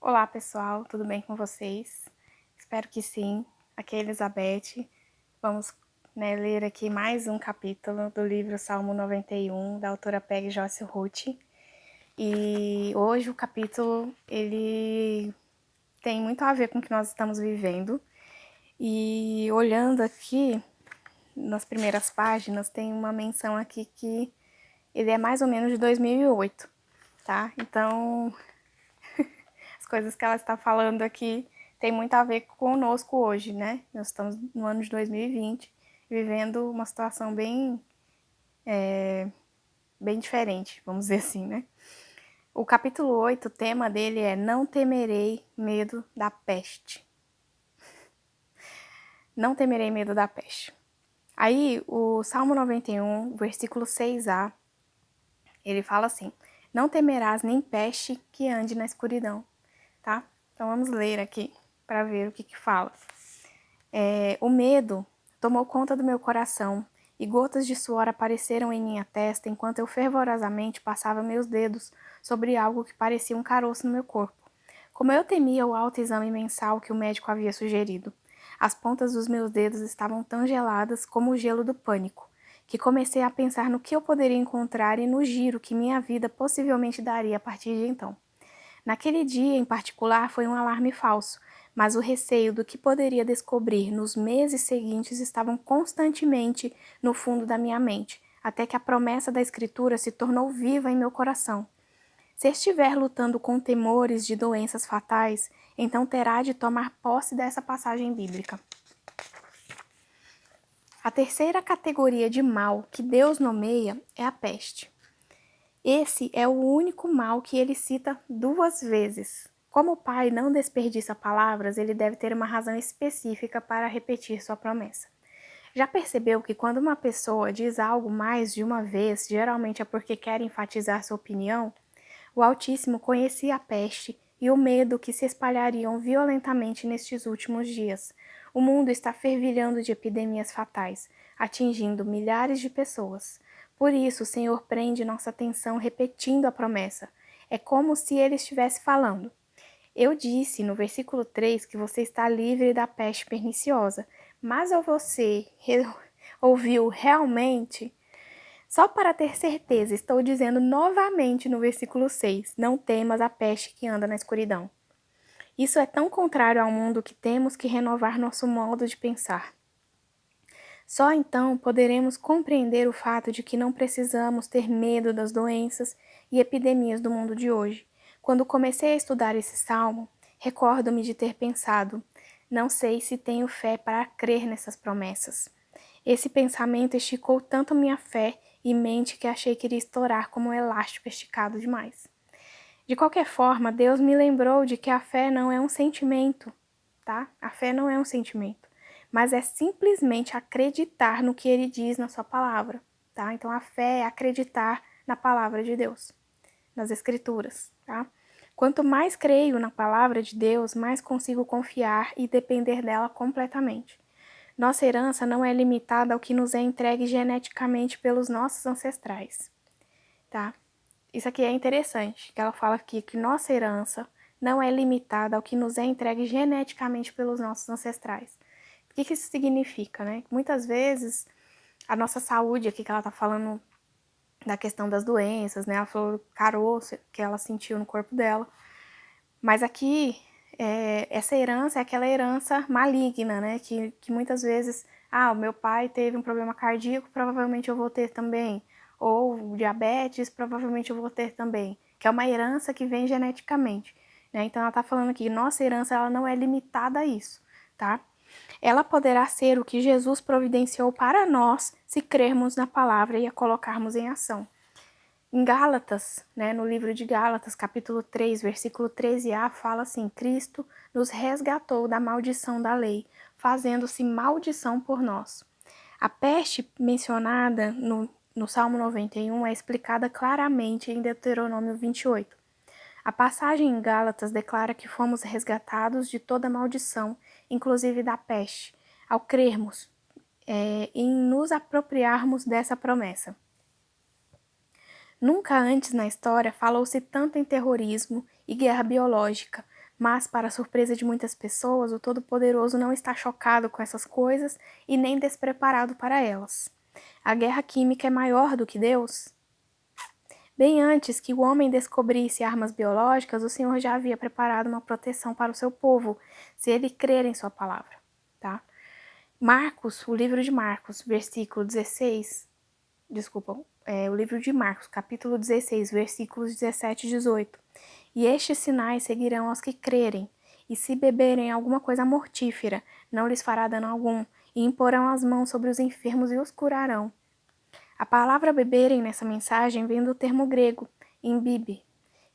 Olá pessoal, tudo bem com vocês? Espero que sim. Aqui é Elizabeth. Vamos ler aqui mais um capítulo do livro Salmo 91, da autora Peggy Joyce Ruth. E hoje o capítulo ele tem muito a ver com o que nós estamos vivendo. E olhando aqui nas primeiras páginas, tem uma menção aqui que ele é mais ou menos de 2008, tá? Então, as coisas que ela está falando aqui tem muito a ver conosco hoje, né? Nós estamos no ano de 2020, vivendo uma situação bem diferente, vamos dizer assim, né? O capítulo 8, o tema dele é Não temerei medo da peste. Não temerei medo da peste. Aí, o Salmo 91, versículo 6a, ele fala assim: Não temerás nem peste que ande na escuridão, tá? Então vamos ler aqui para ver o que fala. O medo tomou conta do meu coração e gotas de suor apareceram em minha testa enquanto eu fervorosamente passava meus dedos sobre algo que parecia um caroço no meu corpo. Como eu temia o autoexame mensal que o médico havia sugerido, as pontas dos meus dedos estavam tão geladas como o gelo do pânico, que comecei a pensar no que eu poderia encontrar e no giro que minha vida possivelmente daria a partir de então. Naquele dia em particular foi um alarme falso, mas o receio do que poderia descobrir nos meses seguintes estavam constantemente no fundo da minha mente, até que a promessa da Escritura se tornou viva em meu coração. Se estiver lutando com temores de doenças fatais, então terá de tomar posse dessa passagem bíblica. A terceira categoria de mal que Deus nomeia é a peste. Esse é o único mal que ele cita 2 vezes. Como o Pai não desperdiça palavras, ele deve ter uma razão específica para repetir sua promessa. Já percebeu que quando uma pessoa diz algo mais de uma vez, geralmente é porque quer enfatizar sua opinião? O Altíssimo conhecia a peste e o medo que se espalhariam violentamente nestes últimos dias. O mundo está fervilhando de epidemias fatais, atingindo milhares de pessoas. Por isso, o Senhor prende nossa atenção repetindo a promessa. É como se ele estivesse falando. Eu disse no versículo 3 que você está livre da peste perniciosa, mas ou você ouviu realmente? Só para ter certeza, estou dizendo novamente no versículo 6, não temas a peste que anda na escuridão. Isso é tão contrário ao mundo que temos que renovar nosso modo de pensar. Só então poderemos compreender o fato de que não precisamos ter medo das doenças e epidemias do mundo de hoje. Quando comecei a estudar esse salmo, recordo-me de ter pensado: não sei se tenho fé para crer nessas promessas. Esse pensamento esticou tanto minha fé e mente que achei que iria estourar como um elástico esticado demais. De qualquer forma, Deus me lembrou de que a fé não é um sentimento, tá? A fé não é um sentimento, mas é simplesmente acreditar no que ele diz na sua palavra, tá? Então a fé é acreditar na palavra de Deus, nas escrituras, tá? Quanto mais creio na palavra de Deus, mais consigo confiar e depender dela completamente. Nossa herança não é limitada ao que nos é entregue geneticamente pelos nossos ancestrais, tá? Isso aqui é interessante, que ela fala aqui que nossa herança não é limitada ao que nos é entregue geneticamente pelos nossos ancestrais. O que isso significa, né? Muitas vezes a nossa saúde, aqui que ela tá falando da questão das doenças, né? Ela falou do caroço que ela sentiu no corpo dela. Mas aqui, essa herança é aquela herança maligna, né? Que muitas vezes, o meu pai teve um problema cardíaco, provavelmente eu vou ter também. Ou diabetes, provavelmente eu vou ter também. Que é uma herança que vem geneticamente, né? Então ela tá falando aqui, nossa herança ela não é limitada a isso, tá? Ela poderá ser o que Jesus providenciou para nós se crermos na palavra e a colocarmos em ação. Em Gálatas, né, no livro de Gálatas, capítulo 3, versículo 13a, fala assim: Cristo nos resgatou da maldição da lei, fazendo-se maldição por nós. A peste mencionada no Salmo 91 é explicada claramente em Deuteronômio 28. A passagem em Gálatas declara que fomos resgatados de toda maldição, inclusive da peste, ao crermos em nos apropriarmos dessa promessa. Nunca antes na história falou-se tanto em terrorismo e guerra biológica, Mas, para a surpresa de muitas pessoas, o Todo-Poderoso não está chocado com essas coisas e nem despreparado para elas. A guerra química é maior do que Deus? Bem antes que o homem descobrisse armas biológicas, o Senhor já havia preparado uma proteção para o seu povo, se ele crer em sua palavra, tá? Marcos, o livro de Marcos, versículo 16, o livro de Marcos, capítulo 16, versículos 17 e 18. E estes sinais seguirão aos que crerem, e se beberem alguma coisa mortífera, não lhes fará dano algum, e imporão as mãos sobre os enfermos e os curarão. A palavra beberem nessa mensagem vem do termo grego, imbibe,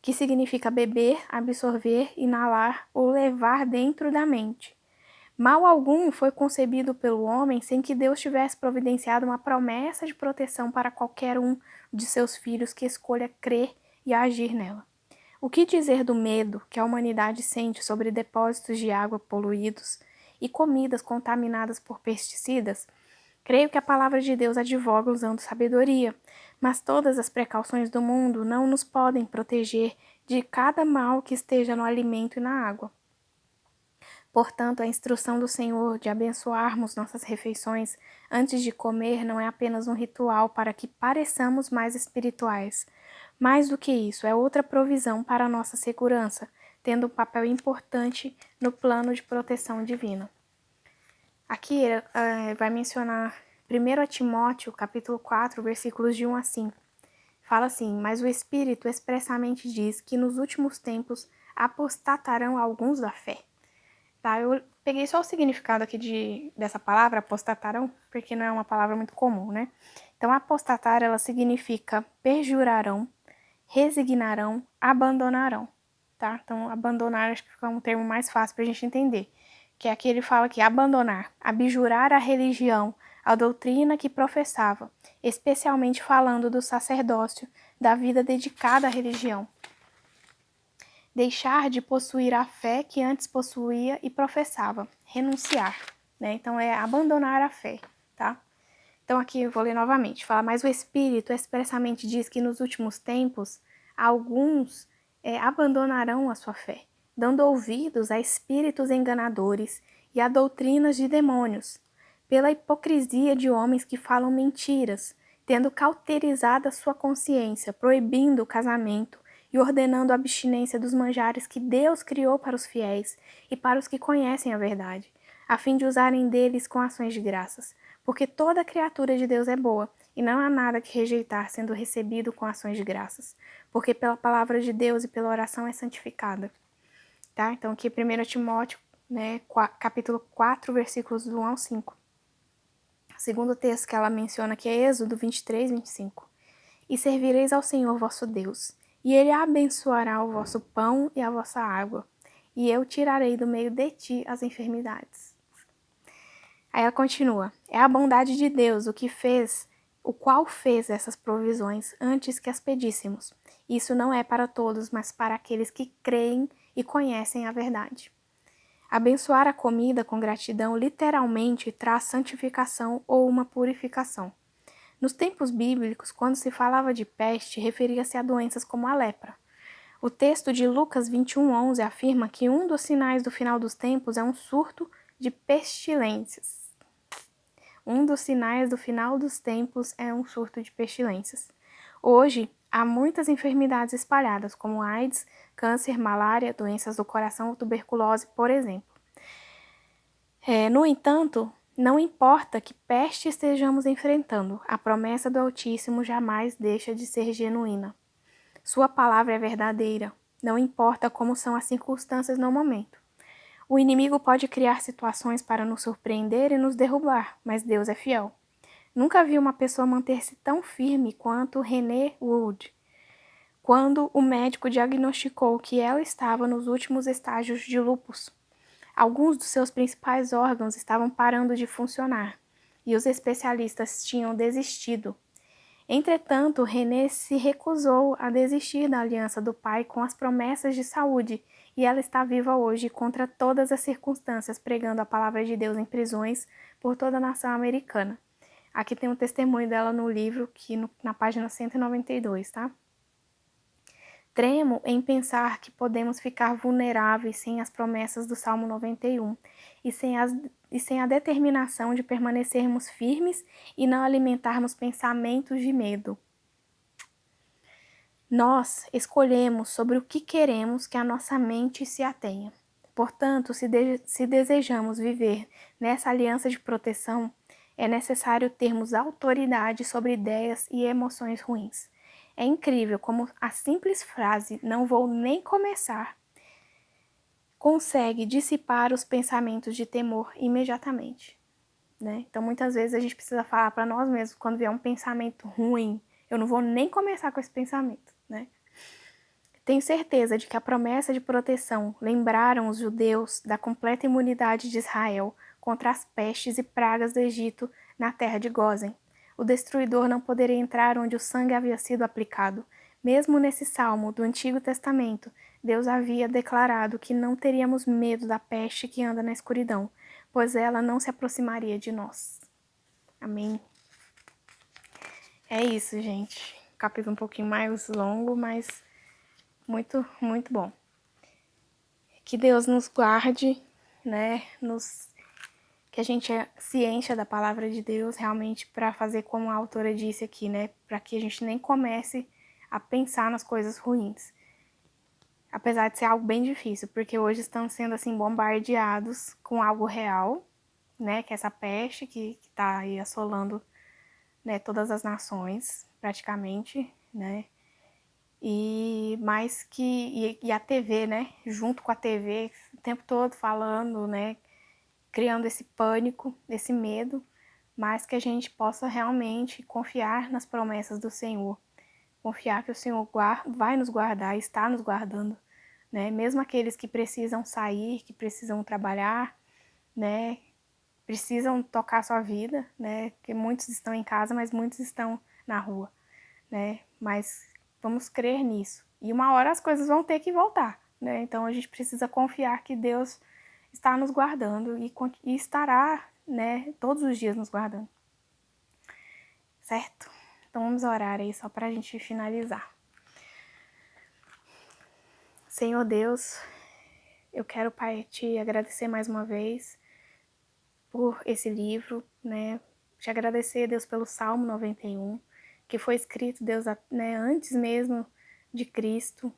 que significa beber, absorver, inalar ou levar dentro da mente. Mal algum foi concebido pelo homem sem que Deus tivesse providenciado uma promessa de proteção para qualquer um de seus filhos que escolha crer e agir nela. O que dizer do medo que a humanidade sente sobre depósitos de água poluídos e comidas contaminadas por pesticidas? Creio que a palavra de Deus advoga usando sabedoria, mas todas as precauções do mundo não nos podem proteger de cada mal que esteja no alimento e na água. Portanto, a instrução do Senhor de abençoarmos nossas refeições antes de comer não é apenas um ritual para que pareçamos mais espirituais. Mais do que isso, é outra provisão para a nossa segurança, tendo um papel importante no plano de proteção divina. Aqui vai mencionar 1 Timóteo, capítulo 4, versículos de 1 a 5. Fala assim: mas o Espírito expressamente diz que nos últimos tempos apostatarão alguns da fé. Tá, eu peguei só o significado aqui dessa palavra, apostatarão, porque não é uma palavra muito comum, né? Então, apostatar, ela significa perjurarão, resignarão, abandonarão, tá? Então, abandonar acho que fica um termo mais fácil pra gente entender. Que aqui ele fala que abandonar, abjurar a religião, a doutrina que professava, especialmente falando do sacerdócio, da vida dedicada à religião. Deixar de possuir a fé que antes possuía e professava, renunciar, né? Então é abandonar a fé, tá? Então aqui eu vou ler novamente, fala, mas o Espírito expressamente diz que nos últimos tempos alguns abandonarão a sua fé, dando ouvidos a espíritos enganadores e a doutrinas de demônios, pela hipocrisia de homens que falam mentiras, tendo cauterizado a sua consciência, proibindo o casamento e ordenando a abstinência dos manjares que Deus criou para os fiéis e para os que conhecem a verdade, a fim de usarem deles com ações de graças, porque toda criatura de Deus é boa, e não há nada que rejeitar sendo recebido com ações de graças, porque pela palavra de Deus e pela oração é santificada. Tá? Então aqui 1 Timóteo, né, capítulo 4, versículos do 1 ao 5. O segundo texto que ela menciona aqui é Êxodo 23, 25. E servireis ao Senhor vosso Deus, e ele abençoará o vosso pão e a vossa água, e eu tirarei do meio de ti as enfermidades. Aí ela continua, é a bondade de Deus o qual fez essas provisões antes que as pedíssemos. Isso não é para todos, mas para aqueles que creem e conhecem a verdade. Abençoar a comida com gratidão literalmente traz santificação ou uma purificação. Nos tempos bíblicos, quando se falava de peste, referia-se a doenças como a lepra. O texto de Lucas 21:11 afirma que um dos sinais do final dos tempos é um surto de pestilências. Um dos sinais do final dos tempos é um surto de pestilências. Hoje, há muitas enfermidades espalhadas, como AIDS, câncer, malária, doenças do coração ou tuberculose, por exemplo. No entanto, não importa que peste estejamos enfrentando, a promessa do Altíssimo jamais deixa de ser genuína. Sua palavra é verdadeira, não importa como são as circunstâncias no momento. O inimigo pode criar situações para nos surpreender e nos derrubar, mas Deus é fiel. Nunca vi uma pessoa manter-se tão firme quanto René Wood, quando o médico diagnosticou que ela estava nos últimos estágios de lúpus. Alguns dos seus principais órgãos estavam parando de funcionar e os especialistas tinham desistido. Entretanto, René se recusou a desistir da aliança do pai com as promessas de saúde e ela está viva hoje contra todas as circunstâncias, pregando a palavra de Deus em prisões por toda a nação americana. Aqui tem um testemunho dela no livro, na página 192, tá? Tremo em pensar que podemos ficar vulneráveis sem as promessas do Salmo 91 e sem a determinação de permanecermos firmes e não alimentarmos pensamentos de medo. Nós escolhemos sobre o que queremos que a nossa mente se atenha. Portanto, se desejamos viver nessa aliança de proteção, é necessário termos autoridade sobre ideias e emoções ruins. É incrível como a simples frase "não vou nem começar" consegue dissipar os pensamentos de temor imediatamente, né? Então, muitas vezes a gente precisa falar para nós mesmos, quando vier um pensamento ruim, eu não vou nem começar com esse pensamento, né? Tenho certeza de que a promessa de proteção lembraram os judeus da completa imunidade de Israel contra as pestes e pragas do Egito na terra de Gósen. O destruidor não poderia entrar onde o sangue havia sido aplicado. Mesmo nesse salmo do Antigo Testamento, Deus havia declarado que não teríamos medo da peste que anda na escuridão, pois ela não se aproximaria de nós. Amém. É isso, gente. Capítulo um pouquinho mais longo, mas muito, muito bom. Que Deus nos guarde, né? Que a gente se encha da palavra de Deus realmente para fazer como a autora disse aqui, né? Para que a gente nem comece a pensar nas coisas ruins. Apesar de ser algo bem difícil, porque hoje estamos sendo assim bombardeados com algo real, né? Que é essa peste que tá aí assolando, né, todas as nações, praticamente, né? E a TV, né? Junto com a TV, o tempo todo falando, né? Criando esse pânico, esse medo, mas que a gente possa realmente confiar nas promessas do Senhor. Confiar que o Senhor vai nos guardar, está nos guardando, né? Mesmo aqueles que precisam sair, que precisam trabalhar, né? Precisam tocar a sua vida, né? Porque muitos estão em casa, mas muitos estão na rua, né? Mas vamos crer nisso. E uma hora as coisas vão ter que voltar, né? Então a gente precisa confiar que Deus está nos guardando e estará, né, todos os dias nos guardando. Certo? Então vamos orar aí só para a gente finalizar. Senhor Deus, eu quero, Pai, te agradecer mais uma vez por esse livro, né? Te agradecer, Deus, pelo Salmo 91, que foi escrito, Deus, né, antes mesmo de Cristo.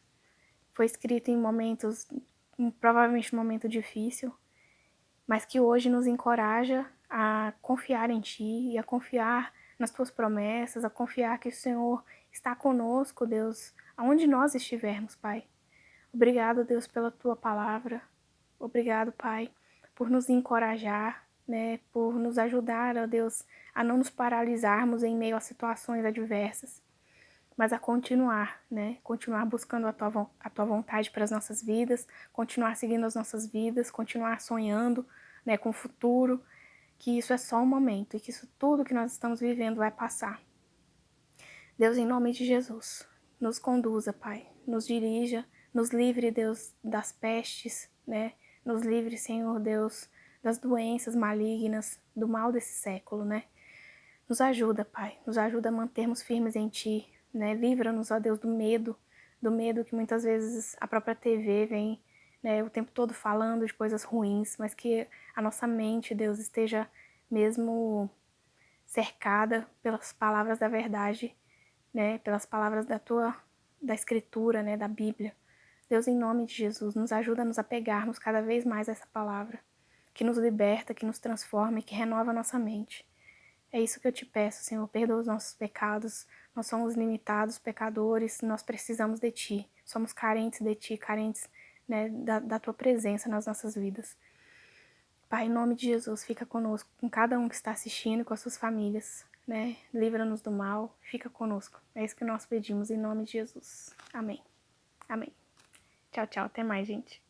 Foi escrito em momentos, provavelmente um momento difícil, mas que hoje nos encoraja a confiar em Ti e a confiar nas Tuas promessas, a confiar que o Senhor está conosco, Deus, aonde nós estivermos, Pai. Obrigado, Deus, pela Tua palavra. Obrigado, Pai, por nos encorajar, né, por nos ajudar, ó Deus, a não nos paralisarmos em meio a situações adversas, mas a continuar, né, continuar buscando a tua vontade para as nossas vidas, continuar seguindo as nossas vidas, continuar sonhando, né, com o futuro, que isso é só um momento e que isso tudo que nós estamos vivendo vai passar. Deus, em nome de Jesus, nos conduza, Pai, nos dirija, nos livre, Deus, das pestes, né, nos livre, Senhor Deus, das doenças malignas, do mal desse século, né. Nos ajuda, Pai, nos ajuda a mantermos firmes em Ti, né, livra-nos, ó Deus, do medo que muitas vezes a própria TV vem, né, o tempo todo falando de coisas ruins, mas que a nossa mente, Deus, esteja mesmo cercada pelas palavras da verdade, né, pelas palavras da Escritura, né, da Bíblia. Deus, em nome de Jesus, nos ajuda a nos apegarmos cada vez mais a essa palavra, que nos liberta, que nos transforma e que renova a nossa mente. É isso que eu te peço, Senhor, perdoa os nossos pecados, nós somos limitados, pecadores, nós precisamos de Ti, somos carentes de Ti, carentes, né, da Tua presença nas nossas vidas. Pai, em nome de Jesus, fica conosco, com cada um que está assistindo, com as suas famílias, né, livra-nos do mal, fica conosco, é isso que nós pedimos, em nome de Jesus. Amém. Amém. Tchau, tchau, até mais, gente.